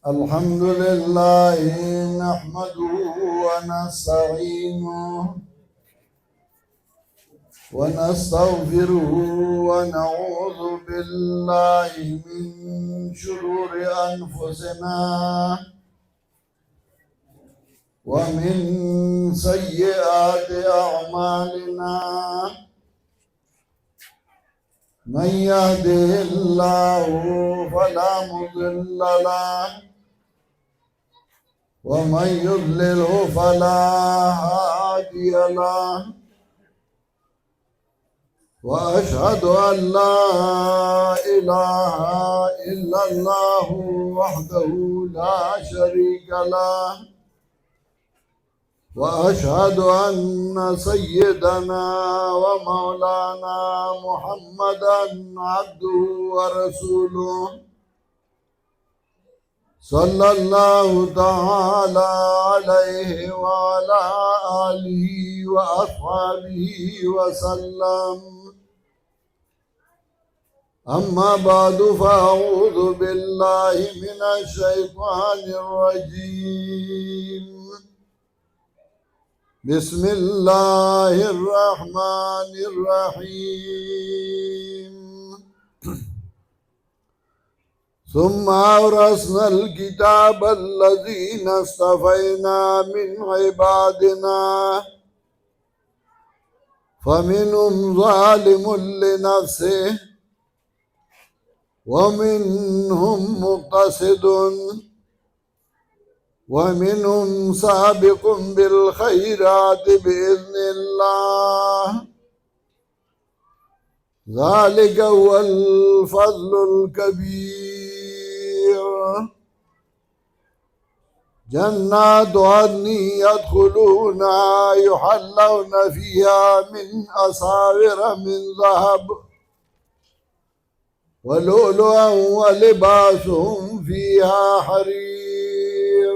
الحمد لله نحمده ونستعينه ونستغفره ونعوذ بالله من شرور أنفسنا ومن سيئات أعمالنا من يهده الله فلا مضل له ومن يضلله فلا هادي له وأشهد أن لا إله إلا الله وحده لا شريك له وأشهد أن سيدنا ومولانا محمدا عبده ورسوله صلى الله تعالى عليه وعلى آله وأصحابه وسلم. أما بعد فأعوذ بالله من الشيطان الرجيم. بسم الله الرحمن الرحيم. ثم أورثنا الكتاب الذين اصطفينا من عبادنا فمنهم ظالم لنفسه ومنهم مقتصد ومنهم سابق بالخيرات بإذن الله ذلك هو الفضل الكبير. جنات عدن يدخلونها يحلون فيها من أساور من ذهب ولؤلؤا ولباسهم فيها حرير.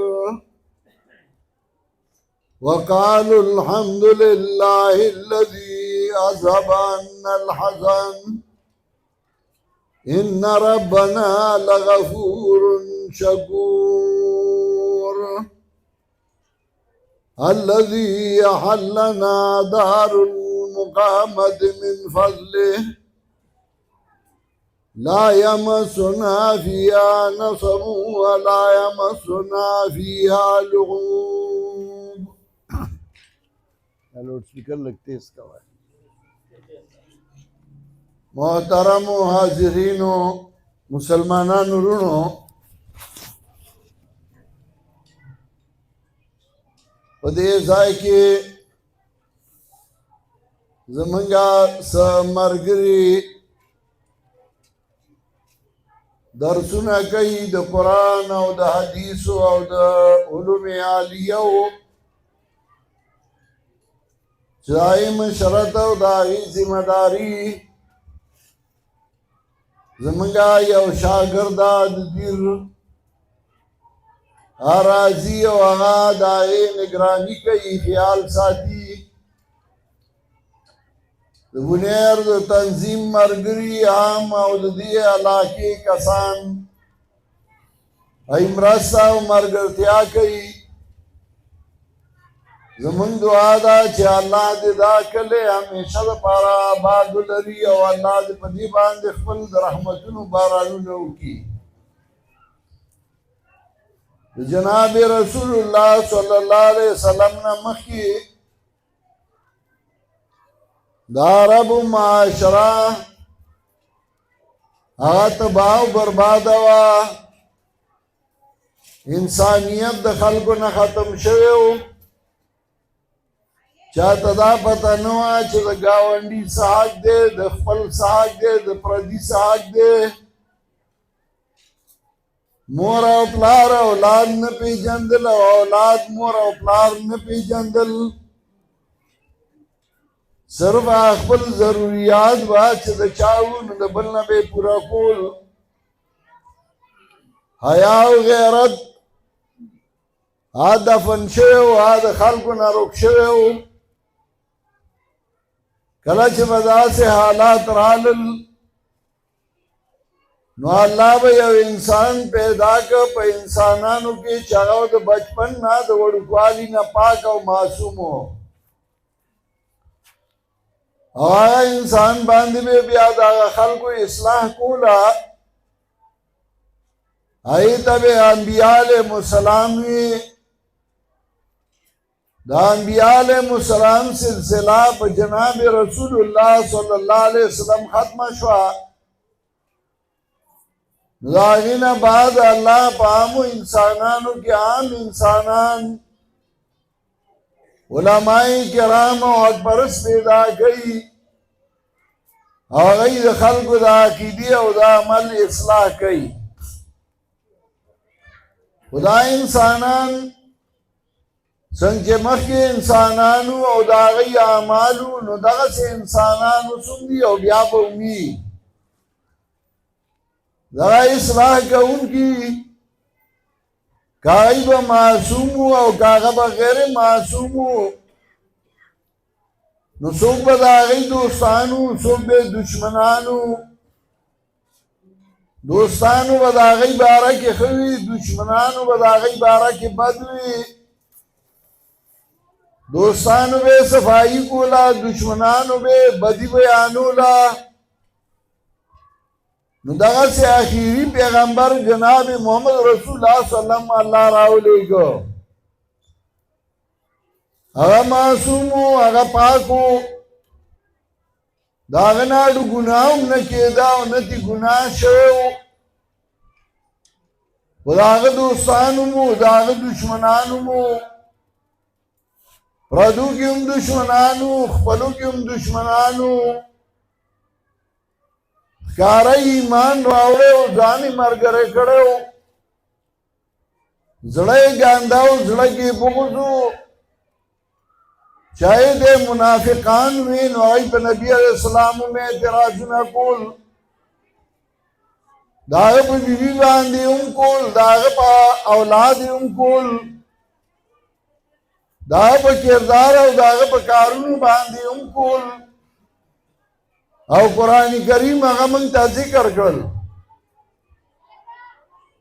وقالوا الحمد لله الذي أذهب عنا الحزن إن ربنا لغفور شكور. الذي أحلنا دار المقامة من فضله لا يمسنا فيها نصب ولا يمسنا فيها لغوب. Loud speaker लगते इसका है। मोहतरम हाजिरीनो मुसलमानानो रुणो पदे ځای کې زمونږه سمرګري درسونه کوي د قرآن او د حدیث او د علوم عالیه چایم شرط او داغی ذمہ داری زمونږه یو شاګرد د دیر راځي او هغه داغی نگرانی کوي خیال ساتي د بنیر د تنظیم مرګري عام او د دې علاقې کسان مرسته او ملګرتیا کوي. زمونږ دعا ده چې الله دې دا کلی همیشه دپاره آباد ولري او الله دې په دې باندې خپل د رحمتونو بارانونه وکړي. د جناب رسول الله صلی الله علیه وسلم نه مخکې دا عرب معاشره هغه تباہ و برباد وه. انسانیت د خلکو نه ختم شوی و. چاته دا پته نه وه چې د ګاونډي څه حق دی، د خپل څه حق دی، د پردي څه حق دی. مور او پلار اولاد نه پیژندل او اولاد مور او پلار نه پیژندل. صرف خپل ضروریات به چې د چا وو نو د بل نه به یې پوره کول. حیا او غیرت دفن شوی و، د خلکو نه روک شوی و. کله چې به داسې حالات رالل نو الله به یو انسان پیدا که په انسانانو کې چې هغه د بچپن نه د وړوکوالي نه پاک او معصوم و هغه انسان باندې به بیا د هغه خلکو اصلاح کوله هغې ته به انبیا علیهم السلام وي د انبیا علیهم السلام سلسله په جناب رسول الله صلی الله علیه وسلم ختمه شوه د هغې نه بعد الله په عامو انسانانو کې عام انسانان علماء کرام او حق پرست پیدا کوي هغوی د خلکو د عقیدې او د عمل اصلاح کوي خو دا انسانان څنګه چې مخکې انسانانو او د هغوی اعمالو نو دغسې انسانان اوسم دي او بیا به وي دغه اصلاح کوونکي که هغوی به معصوم او که هغه به غیر معصوم نو څوک به د هغوی دوستانو څوک به دشمنانو دوستانو به د هغوی باره کې ښه وي دشمنانو به د هغوی باره کې بد وي دوستانو به صفائی کولا دشمنانو به بدی بیانولا نو دغسې آخري پیغمبر جناب محمد رسول الله صلی الله علیه وسلم الله راولېږه هغه معصوم و هغه پاک و د هغه نه اډو ګناه هم نه کېده او نه ترې ګناه شوی و خو د هغه دوستانو مو د هغه دشمنانو مو پردو کې هم دشمنانو خپلو کې هم دشمنانو ښکاره ایمان راوړی او ځان یې ملګری کړی و زړه یې ګانده و زړه کې بغض و چاہے دے منافقان وی نو هغوی په نبي علیه السلام هم اعتراضونه کول د هغه په بیبي باندې هم کول د هغه په اولاد هم کول د هغه په کردار او د هغه په کارونو باندې هم کول او قرآن کریم هغه موږ ته ذکر کړل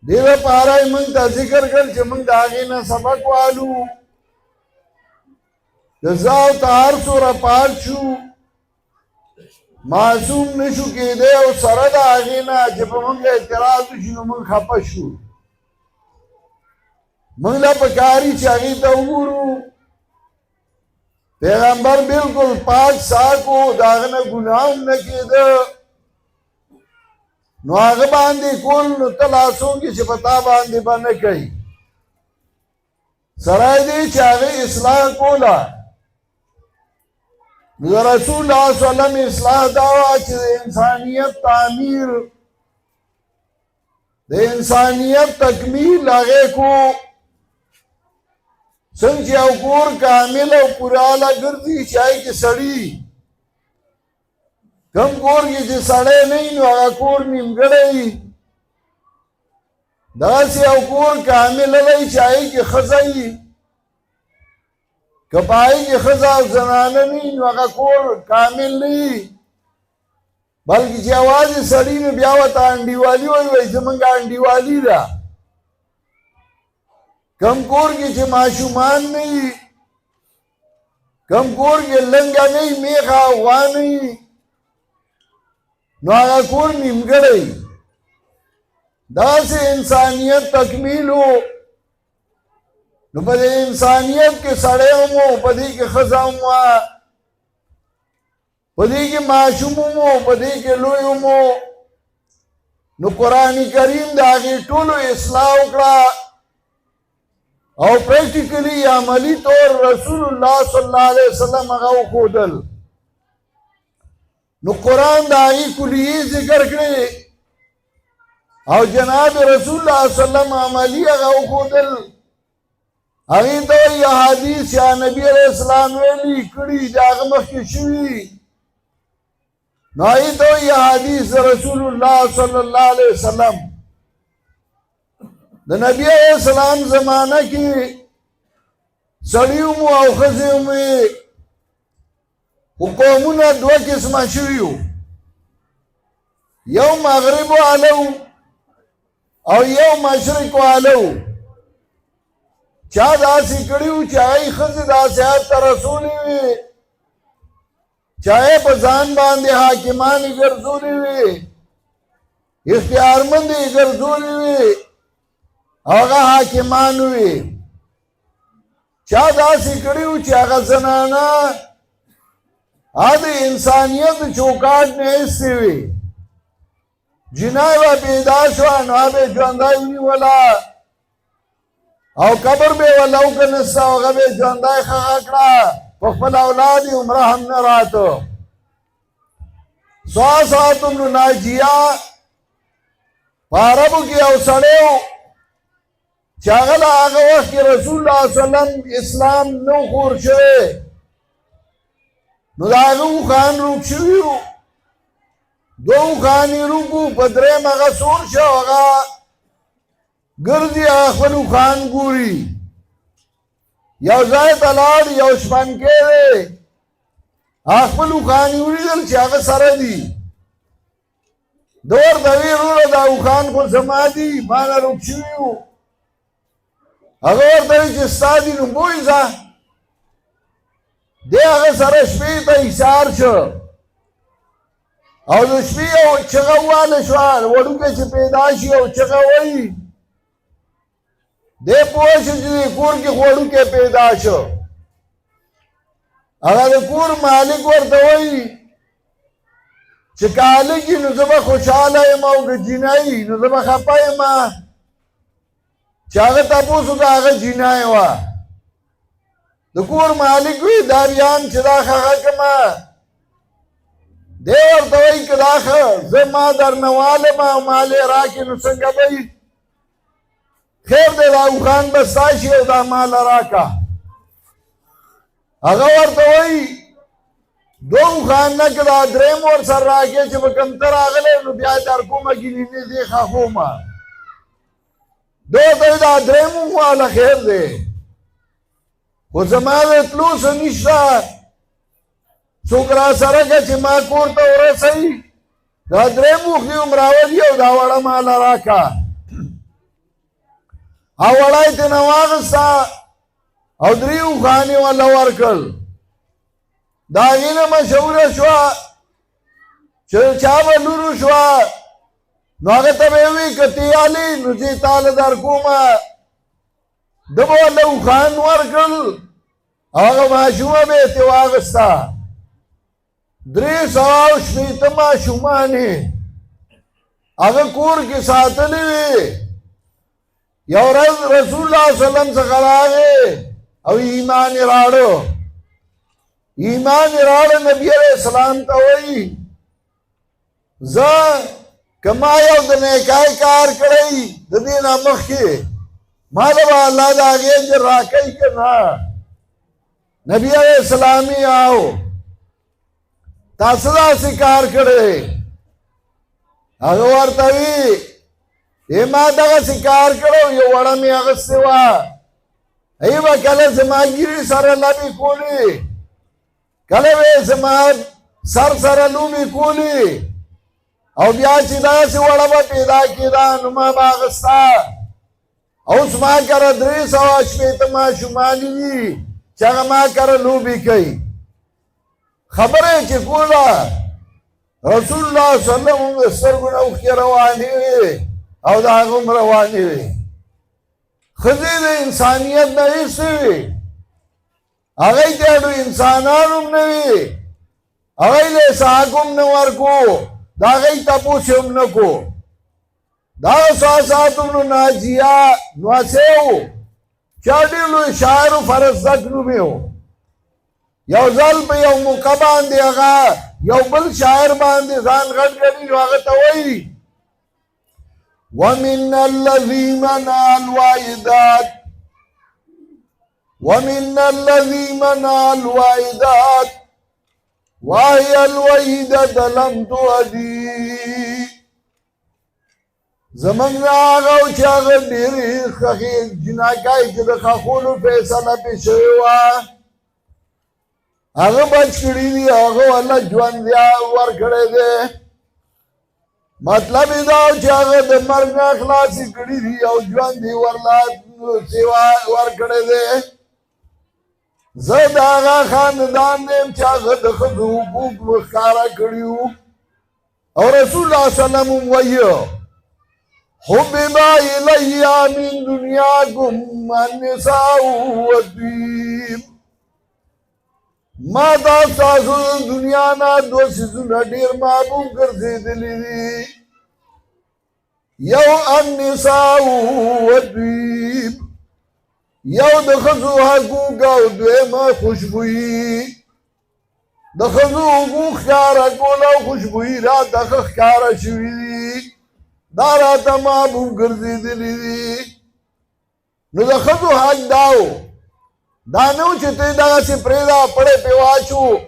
دې لپاره یې موږ ته ذکر کړل چې موږ د هغې نه سبق والو د زه او ته هر څومره پات شو معصوم نشو کېدی او سره د هغې نه چې په موږ اعتراض وشي نو موږ خفه شو موږ له پکار دي چې هغې ته وګورو پیغمبر بالکل پاک صاف و د هغه نه ګناه هم نه کېده نو هغه باندې کول نو ته لاسونکې چې په تا باندې به نه کوي سړی دی چې هغې اصلاح کوله نو د رسول الله صلی الله علیه وسلم اصلاح دا وه چې د انسانیت تعمیر د انسانیت تکمیل هغې کو څنګه چې یو کور کامل او پوراله ګرځي چې هغې کې سړي کم کور کې چې سړی نه وي نو هغه کور نیمګړی وي دغسې یو کور کامل دی چې هغې کې ښځه وي که په هغې کې ښځه او زنانه نه وي نو هغه کور کامل نه وي بلکې چې یوازې سړي نو بیا ورته انډیوالي وایي زموږ انډیوالي ده کم کور کې چې ماشومان نه وي کم کور کې لنګه نه وي میخه او غوا نه وي نو هغه کور نیمګړی داسې انسانیت تکمیل و نو په دې انسانیت کې سړی هم و په دې کې ښځه هم وه په دې کې ماشوم هم و په دې کې لوی هم و نو قرآن کریم د هغې ټولو اصلاح وکړه او پریکټیکلی عملی طور رسول الله صلی الله علیه وسلم هغه وښودل نو قرآن د هغې کلیې ذکر کړې او جناب رسول الله صلی الله علیه وسلم عملی هغه وښودل هغې ته وایي احادیث یا نبي علیه السلام ویلي کړي د هغه مخکې شوي نو هغې ته وایي احادیث د رسول الله صلی الله علیه وسلم د نبی علیہ السلام زمانه کې سړي ومو او ښځې ومې خو قومونه دوه قسمه شوي وو یو مغرب والو او یو مشرق والو چا داسې کړیو چې هغه ښځې داسې حد ته رسولې وي چا یې په ځان باندې حاکمانې ګرځولې وي اختیارمندې یې ګرځولې وي هغه حاکمان وي چا داسې کړیو چې هغه زنانه د انسانیت چوکاټ نه ایستې وي جنای به پیدا شوه نو به ژوندی ونیوله او قبر به وله وکنسته هغه به ژوندی ښخه کړه په خپل اولاد یې عمره هم نه راته صاصات بن ناجیه په عربو کې یو سړی و چې هغه له هغه وخت کې رسول الله صلی الله علیه وسلم اسلام نو خور شوی نو د هغه اوښان روږ شوي وو دوه اوښان یې روږ وو په درېیم هغه سور شو هغه ګرځي هغه خپل اوښان ګوري یو ځای ته لاړ یو شپنکی دی هغه خپل اوښان یې ولیدل چې هغه سره دي ده ورته ویې وروره دا اوښان خو زما دي ما نه روږ شوي وو هغه ورته وایي چې ستا دي نو بوی ځه دی هغه سره شپې ته ایثار شو او د شپې یو چغه وواله شوه وړوکی چې پیدا شي او چغه وایي دی پوه شو چې کور کې خو وړوکی پیدا شو هغه د کور مالک ورته وایي چې که هلکي نو زه به خوشحاله یم او که جینۍ نو زه به خفه یم چې هغه تپوس وکړه هغه جینۍ وه د کور مالک وی دا بیان چې دا ښخه کړمه دی ورته وایي که دا ښه زه ما درنه والم او مال یې راکړې نو څنګه به وي خیر دی دا اوښان به ستا شي او دا ماله راکړه هغه ورته وایي دوه اوښان نه که دا درېیم ورسره راکړې چې به کوم ته راغلی نو بیا یې در کومه ګینینې دې ښخومه ده ورته وایي دا درېیم واله خیر دی خو زما د تلو څه نشته څوک را سره که چې ما کور ته ورسوي دا درې موښې هم راولي او دا وړه ماله راکړه او وړه یې ترېنه واخېسته او درې اوښان یې ورله ورکړل د هغې نه مشهوره شوه چې چا به لور وشوه نو هغه ته به یې وي که ته یالې نو زه یې تاله در کومه ده به ورله اوښان ورکړل هغه ماشومه به یې ترې واخېسته 380 ماشومان یې هغه کور کې ساتلي وي یو ورځ رسول الله صلی الله علیه وسلم څخه راغی او ایمان یې راوړو نبي علیه السلام ته وایي زه که ما یو د نیکۍ کار کړی د دې نه مخکې ما له به الله د هغې اجر راکوي که نه نبي علیه السلام یې او تا څه داسې کار کړی هغه ورته وي ما دغسې کار کړی یو وړه مې اخیستې وه هغې به کله زما ګیرې سره لبې کولې کله به یې زما سر سره لوبې کولې او بیا چې داسې وړه به پیدا کېده نو ما به اخیسته اوس ما کره 380 ماشومان دي چې هغه ما کره لوبې کوي خبره یې چې کوله رسول الله صلی الله علیه وسلم هم د سترګو نه اوښکې روانې وې او د هغه هم روانې وې ښځې د انسانیت نه ایستې وې هغې ته اډو انسانان هم نه وي هغې له یې څه حق هم نه ورکو د هغې تپوس هم نه کو دا صاصات بن ناجیه نوسی و چا ډېر لوی شاعر و فرزدق نوم یې و یو ځل په یو موقع باندې هغه یو بل شاعر باندې ځان غټ ګڼي نو هغه ته وایي ومن الذي منع الوائدات وهي الوحيدة لم تؤدي زمنګ هغه چې هغه ډېرې ښخې جناکۍ چې د ښخولو فیصله پې شوې وه هغه بچ کړي دي هغه والله ژوند ورکړی دی مطلب دا چې هغه د مرګ نه خلاصې کړي دي او ژوند یې ورله سیوا ورکړی دی. زه د هغه خاندان یم چې هغه د ښځو حقوق ښکاره کړي وو او رسول الله صلی الله علیه وسلم وایي حبب الی من دنیاکم النساء والطیب. ما تا ستاسو د دنیا نه دوه څیزونه ډېر محبوب ګرځېدلي دي، یو النساء والطیب، یو د ښځو حقوق او دویمه خوشبویي. د ښځو حقوق ښکاره کول او خوشبویي راته ښه ښکاره شوي دي، دا راته محبوب ګرځېدلي دي. نو د ښځو حق دا و، دا نه و چې ته یې دغسې پرېږده پړی پرې واچو،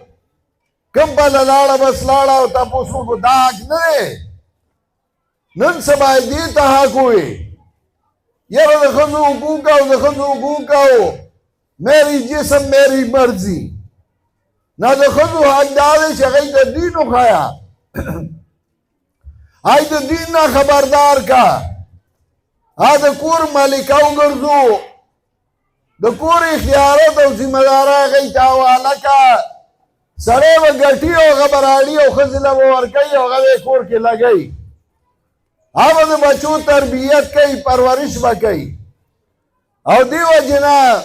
کوم بله لاړه بس لاړه او تپوس وکړو، دا حق نه دی. نن سبا یې دې ته حق ووایې یاره د ښځو حقوق او د ښځو حقوق او میری جسم میری مرضي. نه د ښځو حق دا دی چې هغوی ته دین وښایه، هغوی د دین نه خبردار کا، هغه د کور مالکه وګرځو، د کور اختیارات او ذمهدارۍ هغوی ته حواله کا. سړی به ګټي او هغه به راړي او ښځې له به ورکوي او هغه به یې کور کې لګوي، هغه به د بچو تربیت کوي، پرورش به کوي. او دې وجې نه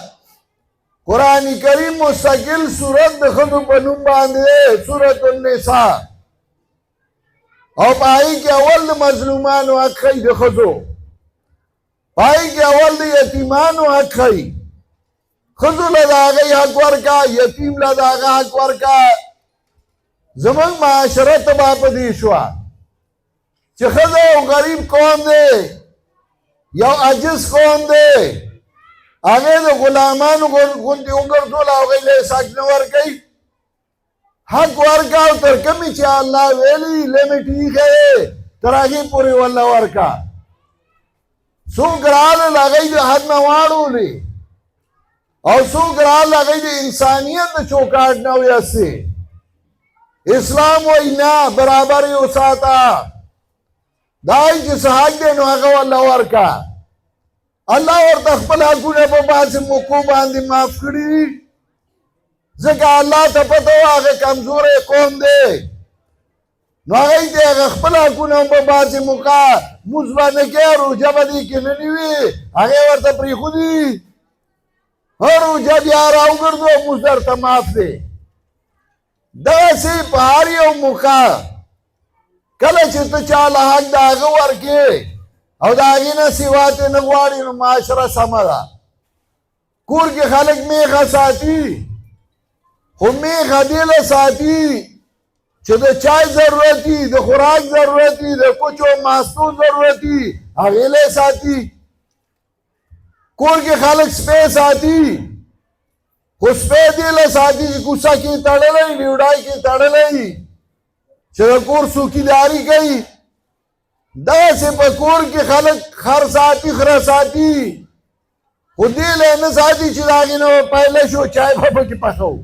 قرآن کریم مستقل صورت د ښځو په نوم باندې دی، سورة النساء، او په هغې کې اول د مظلومانو حق ښیي، د ښځو په هغې کې اول د یتیمانو حق ښیي. ښځو له د هغې حق ورکه، یتیم له د هغه حق ورکه. زموږ معاشره تباه په دې شوه چې ښځه یو غریب قوم دی، یو عاجز قوم دی، هغې د غلامانو غوندې وګرځول او هغوی له یې حق نه ورکوي. حق ورکه او تر کومې چې الله ویلي لیمټ ایښی دی تر هغې پورې ورله ورکه. څوک راغلل هغوی د حد نه واړولې او څوک راغلل هغوی د انسانیت د چوکاټ نه ویستې. اسلام وایي نه، برابر یې وساته، دا یې چې څه حق دی نو هغه ورله ورکه. الله ورته خپل حقونه په بعضې موقعو باندې معاف کړي دي، ځکه الله ته پته وه هغه کمزوری قوم دی، نو هغوی ته هغه خپل حقونه هم په بعضې موقع مونځ به نه کوي، روژه به دې کې نه نیوي، هغې ورته پرېښودي، روژه بیا راوګرځو او مونځ درته معاف دی. دغسې په هر یو موقع کله چې ته چاله حق د هغه ورکې او د هغې نه سوا ترې نه غواړې نو معاشره سمه ده. کور کې خلک میخه ساتي، خو میخه دې له ساتي چې د چای ضرورت وي، د خوراک ضرورت وي، د کوچو ماستو ضرورت وي، هغې له ساتي. کور کې خلک سپی ساتي، خو سپی دې له ساتي چې کوڅه کې تړلی، ډیوډای کې تړلی، چې د کور څوکیداري کوي. دغسې په کور کې خلک خر ساتي، خره ساتي، خو دې له نه ساتي چې د هغې نه به پیله شو چای به پکې پخوو،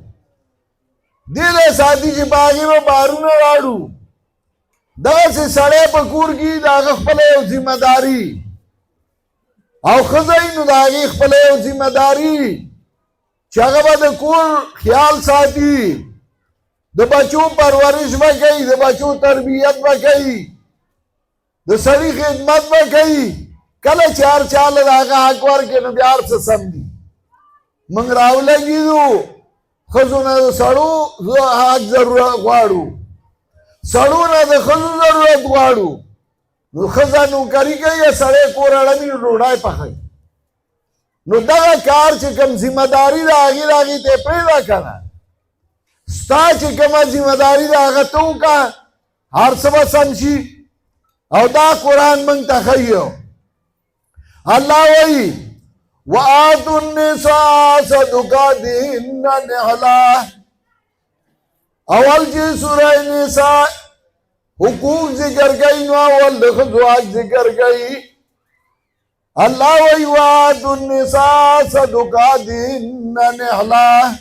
دې له ساتي چې په هغې به بارونه راړو. دغسې سړی په کور کې د هغه خپله یو ذمهداري او ښځه نو د هغې خپله یو ذمهداري چې هغه به د کور خیال ساتي، د بچو پرورش به کوي، د بچو تربیت به کوي، د سړي خدمت به کوي. کله چې هر چا له د هغه حق ورکړي نو بیا هر څه سم دي. موږ راولګېدو ښځو نه د سړو حق ضرورت غواړو، سړو نه د ښځو ضرورت غواړو. نو ښځه نوکري کوي، سړی کور اړوي نو ډوډۍ پخوي. نو دغه کار چې کوم ذمهداري ده هغې د هغې ته یې پرېږده که نه، ستا چې کومه ذمهداري ده هغه ته وکړه، هر څه به سم شي. او دا قرآن موږ ته ښیي. الله وایي وآتوا النساء صدقاتهن نحلة. اول چې سوره نساء حقوق ذکر کوي نو اول د ښځو حق ذکر کوي. الله وایي وآتوا النساء صدقاتهن نحلة،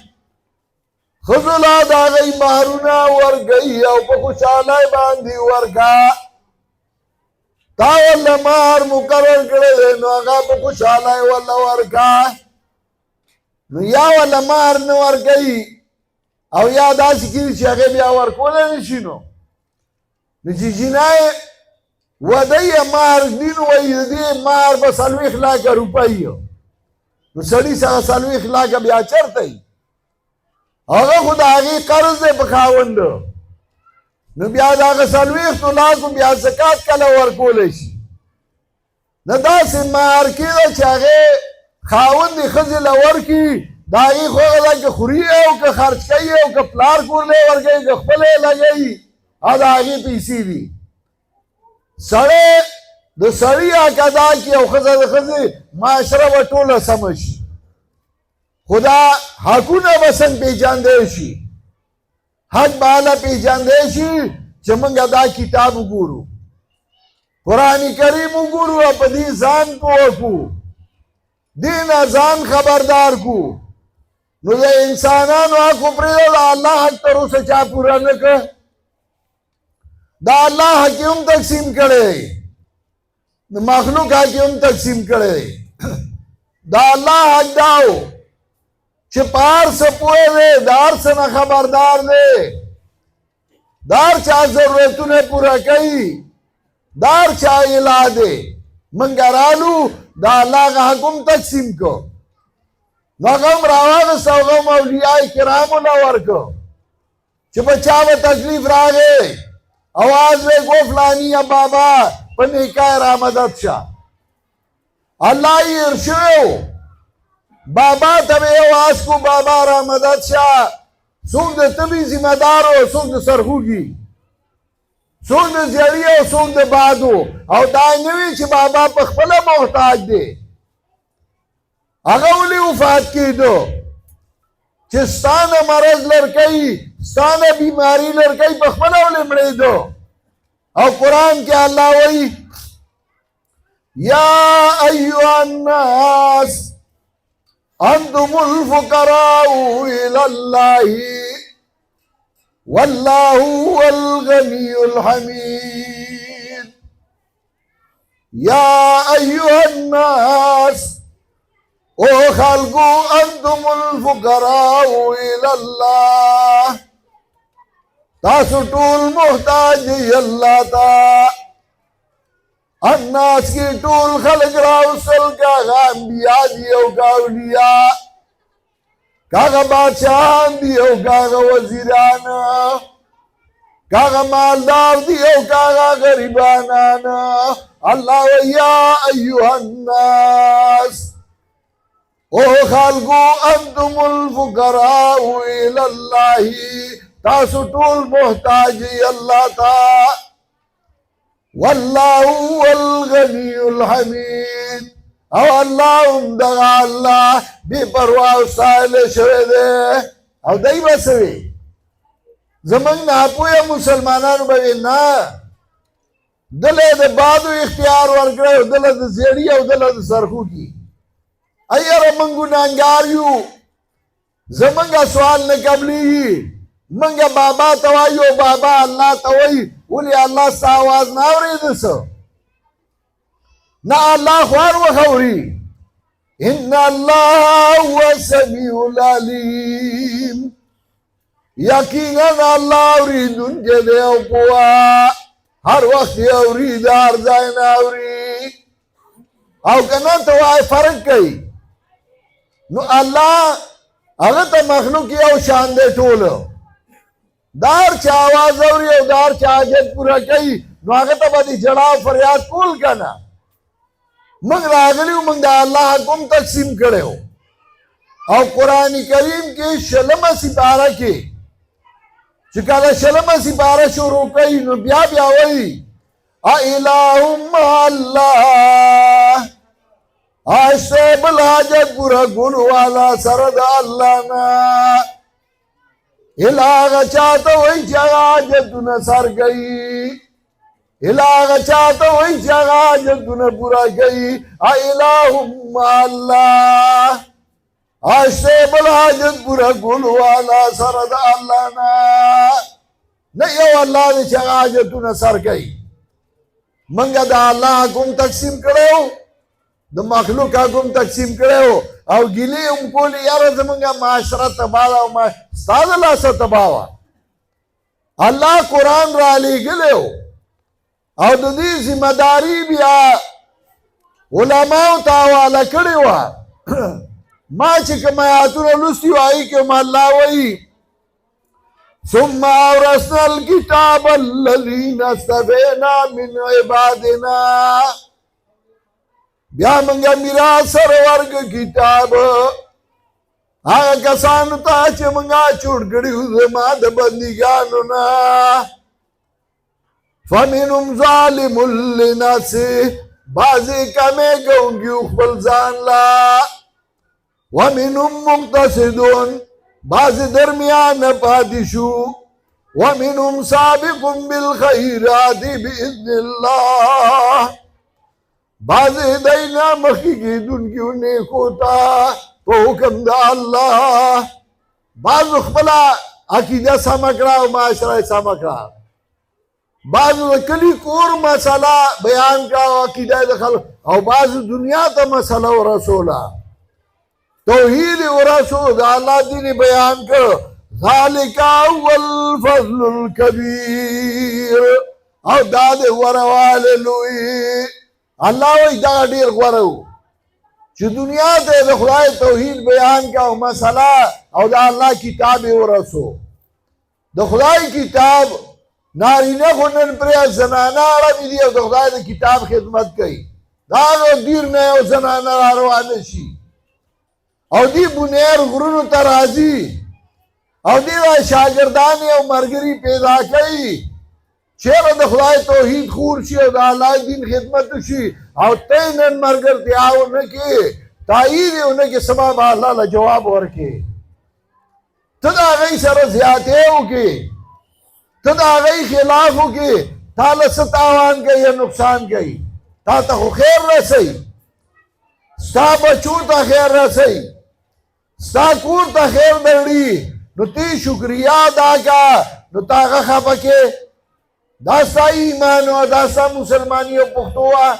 ښځو له د هغوی مهرونه ورکوي او په خوشحالۍ باندې ورکه. تا والله مہر مقرر کړی دی نو هغه په خوشحالی والله ورکا نو یا والله مہر نه ورکوي او یا داسې کېږي چې هغې بیا ورکولی نه شي نو چې جنای ودی مہر دي نو وایي د دې مہر به 40 لاکه روپۍ نو سړي څخه 40 لاکه بیا چېرته وي هغه خو د هغې قرض دی په خاوند نو بیا د هغه 40 لاکو بیا زکات کله ورکولی شي نه داسې مہر کېده چې هغې خاوند یې ښځې له ورکړي د هغې خو هغه ده که خوري او که خرچ کوي او که پلار کورلی ورکوي که خپله یې لګوي دا د هغې پیسې دي سړی د سړي حق ادا کړي او ښځه د ښځې معاشره به ټوله سمه شي خو دا حقونه به څنګه پېژندی شي حق به هله پېژندی شي چې موږ دا کتاب وګورو قرآن کریم وګورو او په دې ځان پوه کړو دې نه ځان خبردار کړو نو د انسانانو حق وپرېږده د الله حق تر اوسه چا پوره نه کړه دا الله حق هم تقسیم کړی د مخلوق حق هم تقسیم کړی دا الله حق داو چې په هر څه پوه دی د هر څه نه خبردار دی د هر چا ضرورتونه پوره کوي د هر چا اله دی موږ رالو دا الله هغه حق هم تقسیم کو نو هغه هم راواغست او هغه هم اولیاء کرامو له ورکو چې په چا به تکلیف راغی आवाज में गो फलानी या बाबा पने का रामदत शाह अल्लाह इरशो बाबा तबे आवाज को बाबा रामदत शाह सुंद तभी जिम्मेदार हो सुंद सरहुगी सुंद जरिया सुंद बादो और दाइनवी च बाबा पखपला मोहताज दे अगौली वफात की दो चिस्तान मरज लड़कई स्तान बीमारी लड़कई पखपला मड़े दो और कुरान के अल्लाह वही या अय्युहन्नास अंतुमुल फुकराउ इलल्लाहि वल्लाहु वल गनियुल हमीद या अय्युहन्नास ओ खल्कु अंतुमुल फुकराउ इलल्लाह तासु टूल मोहताज अल्लाह ता अन्नास की टूल खलक राउसल का अंबिया दियो का औलिया कागा बादशाह दियो कागा वजीराना कागा मालदार दियो कागा गरीबाना अल्लाह या अय्युहन्नास ओ खालगो अंतुमुल फुकराउ इलल्लाहि तासु टूल मोहताज अल्लाह ता वल्लाहु वल गनियुल हमीद او अल्लाह दगा अल्लाह बेपरवाह साइल शवे दे او دای بسوي زمنګ نه پوهه مسلمانانو به نه دله د بادو اختیار ورکړو دله د زیړی او دله د سرخو کی ايره منګو نانګار یو زمنګ سوال نه قبلي منګه بابا توایو بابا الله توي ولي الله ساواز نه اورید سو نا الله خوار وخوري ان الله هو السميع العليم یقینا الله اوریدون کې دی او پوا هر وخت اورید هر ځای نه اوري او کنه ته وای فرق کوي نو الله هغه ته مخلوق یو شان دی ټول دار چا आवाज اوري او دار چا حاجت پورا کوي نو هغه ته باندې جړاو فریاد کول کنه موږ راغلیو موږ د الله حکم تقسیم کړو او قران کریم کې شلمه سپاره کې چې کله شلمه سپاره شروع کوي نو بیا وایي الہم الله آشته بل حاجت پورا ګل والا سره د الله نه الہ چاته وایي چې حاجتونه سر گئی الہ چاہتا ہوئی جگہ جدن پورا گئی الہم اللہ آشتے بلا جد پورا گلوانا سرد اللہ نا نیو اللہ دی جگہ جدن سر گئی منگا دا اللہ حکم تقسیم کرے ہو دا مخلوق حکم تقسیم کرے ہو او گلی ام کولی یار زمانگا معاشرہ تبالا و ستاد اللہ سا تباوا اللہ قرآن را لے گلے ہو او دا دی ذمہ داری بیا علماء تاوالا کرے ہوا ما چکم آیاتون لستی وائی کہ اللہ وئی ثم اورثنا الكتاب الذين اصطفينا من عبادنا بیا منگا میراث سر ورگ کتاب آگا کسانو تا چه منگا چھوڑ کری زما د بندگانو نا فمنهم ظالم لنفسه بعضی کمے گونگی اخبر زان لا ومنهم مقتصدون بعض درمیان پادشو ومنهم سابق بالخیرات بإذن اللہ بعض دینا مخی کی دن کی انہیں کوتا تو حکم دا اللہ بعض اخبلا عقیدہ سامکڑا و معاشرہ سامکڑا بعض کلی کور مسئلہ بیان کا و عقیدہ دخل او بعض دنیا تا مسئلہ و رسولہ توحید و رسول دا اللہ دین بیان کر ذالک اول فضل الکبیر او داد وروال لوئی اللہ وی دا دیر ورو چی دنیا تے دا خدای توحید بیان کا مسئلہ او دا اللہ کتاب و رسول دا خدای کتاب نارینہ خونن پر زنانہ عربی دی او دا خدای دا کتاب خدمت کئی دا دیر نئے او زنانہ روانشی او دی بنیر غرونو ترازی او دی دا شاگردانی او مرگری پیدا کئی چیر دا خدای توحید خور شی او دا اللہ دین خدمت شی او تینن مرگر تیاو نکی تائید انکی سبب اللہ لجواب ورکی تدا غی سر زیادے ہو کی تدا غی خلاف ہو کی تا لستاوان گئی یا نقصان گئی تا تا خیر رسی ستا بچو تا خیر رسی ستا کور تا خیر دردی نو تی شکریہ دا کا نو تا غخا پکے داستا ایمانو داستا مسلمانیو پختوا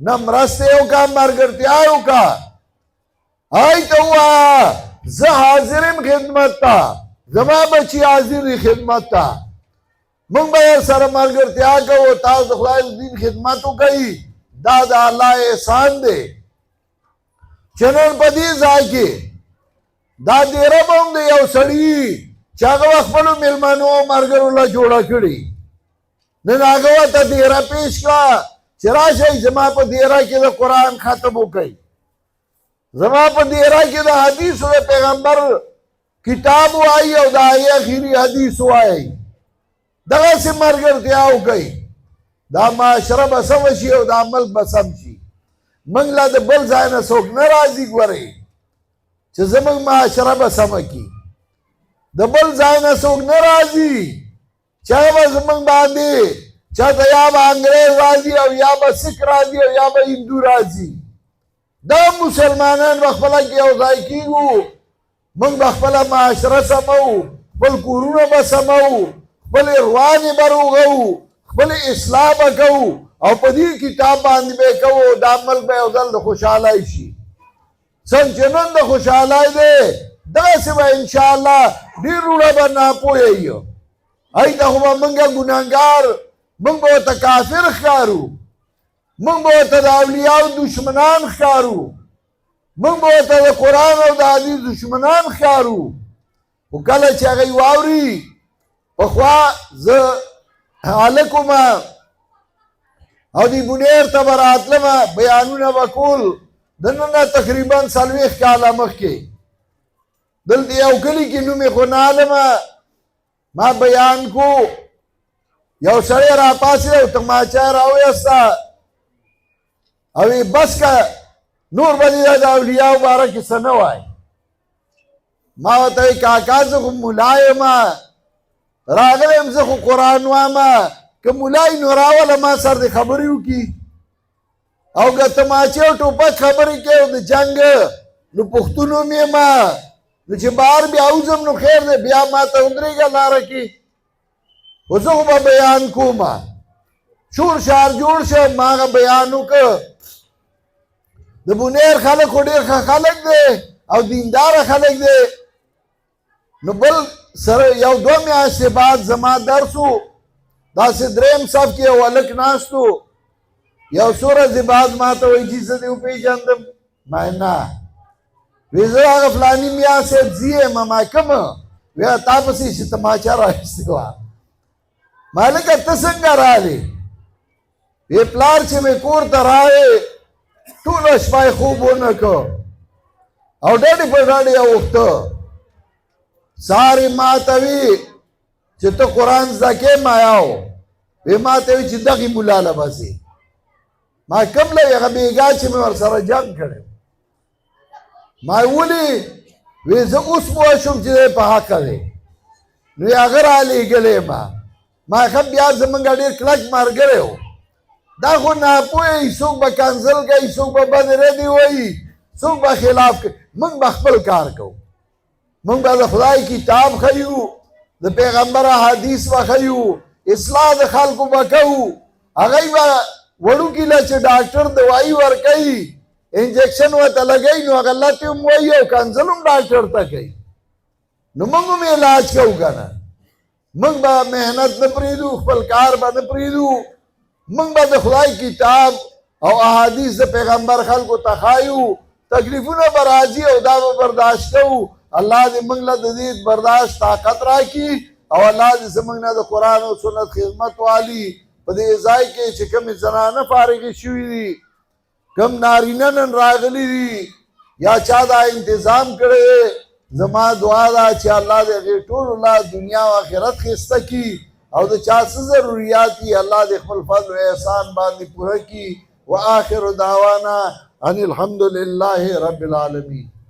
نمرستیو کا مرگرتیاو کا آئی تو ہوا زہ حاضرم خدمت تا زما بچی حاضر خدمت تا منگ بیر سر مرگرتیا کا وہ تاز خدای دین خدمتو کئی دادا اللہ احسان دے چنن پدی زاکی دا دیره بم دی یو سړی چې هغه خپلو میلمنو مرګرو له جوړه کړي نن هغه ورته دیره پیش کړه چې راشئ زما په دیره کې د قرآن ختم وکړئ زما په دیره کې د حدیثو د پیغمبر کتاب وایي او د هغې اخري حدیث وایي دغسې ملګرتیا وکړئ دا معاشره به سمه شي او دا ملک به سم شي موږ لا د بل ځای نه څوک نه راځي ګورئ چې زموږ معاشره به سمه کي د بل ځای نه څوک نه راځي چې هغه به زموږ باندې چاته یا به انګریز راځي او یا به سک راځي او یا به هندو راځي دا مسلمانان به خپله کې یو ځای کېږو موږ به خپله معاشره سموو خپل کورونه به سموو خپلې روانې به روغوو خپلې اصلاح به کوو او په دې کتاب باندې به کوو دا ملک به یو ځل د خوشحالۍ شي څنګه چې نن د خوشحالۍ دی دغسې به انشاءالله ډېر وروڼه به ناپوهه یو هلته خو به موږ ګناهګار موږ به ورته کافر ښکارو موږ به ورته د اولیاو دشمنان ښکارو موږ به ورته د قرآن او د حدیث دشمنان ښکارو خو کله چې هغوی واوري پخوا زه هلک ومه او دی بنیر ته به راتلمه بیانونه به کول د نن تقریبا 40 کاله مخکې دلته یو کلي کې نوم یې خو نه علمه ما بیان کو یو سړی راپاڅېد او تماچه یې راویسته او وی بس که نور به دې د اولیاو باره کې څه نه وایي ما ورته وی کاکا زه خو ملا یمه راغلی یم زه خو قرآن وامه که ملای نو راوله ما سر د خبرې وکړي او که تماچې او ټوپک خبرې کوي او د جنګ نو پښتون هم یمه نو چې بهر بیا وځم نو خیر دی بیا ما ته ودرېږه لاره کې خو زه خو به بیان کومه شور شار جوړ شه ما هغه بیان وکړ د بونیر خلک خو ډېر ښه خلک دی او دینداره خلک دی نو بل سره یو دوه میاشتې بعد زما درس و داسې دریم صف کې یو هلک ناست و یو څو ورځې بعد ما ته وایي چې زه دې وپېژندم ما نه وی زه هغه فلاني میا صاحب زی یم ما کومه وی تا پسې چې تماچه راایستې وه ما لکه ته څنګه رالې وی پلار چې مې کور ته راغې ټوله شپه یې خوب ونه کړ او ډډې په ډډې یې اوښته سهار یې ما ته وي چې ته قرآن زده کې ما یاو وی ما ته وي چې دغې ملا له بسې ما کوم له هغه بېګا چې مې ورسره جنګ کړی ما ولې وی زه اوس پوه شوم چې دی په حقه دی نو هغه رالېږلی ما ښه بیا زمونږ ډېر کلک ملګری و دا خو ناپوه یي څوک به کنسل کوي څوک به بد ردې وایي څوک به خلاف کوي موږ به خپل کار کوو موږ به د خدای کتاب ښیو د پیغمبر احادیث به ښیو اصلاح د خلکو به کوو هغوی به وړوکي له چې ډاکټر دوایي ورکوي انجکشن ورته لګوي نو هغه لټې هم وایي او کنسل هم ډاکټر ته کوي نو موږ هم علاج کوو که نه موږ به محنت نه پرېږدو خپل کار به نه پرېږدو موږ به د خدای کتاب او احادیث د پیغمبر خلکو ته ښایو تکلیفونه به راځي او دا به برداشت کوو الله دې موږ له د دې برداشت طاقت راکړي او الله دې زموږ نه د قرآن او سنت خدمت والي په دې ځای کې چې کومې زنانه فارغې شوي دي کم نارینه نن راغلي دي یا چا دا انتظام کړی زما دعا ده چې الله دې هغې ټولو له دنیا او آخرت ښایسته کړي او د چا څه ضروریات دي الله دې خپل فضل و احسان باندې پوره کړي وآخر دعوانا ان الحمد لله رب العالمین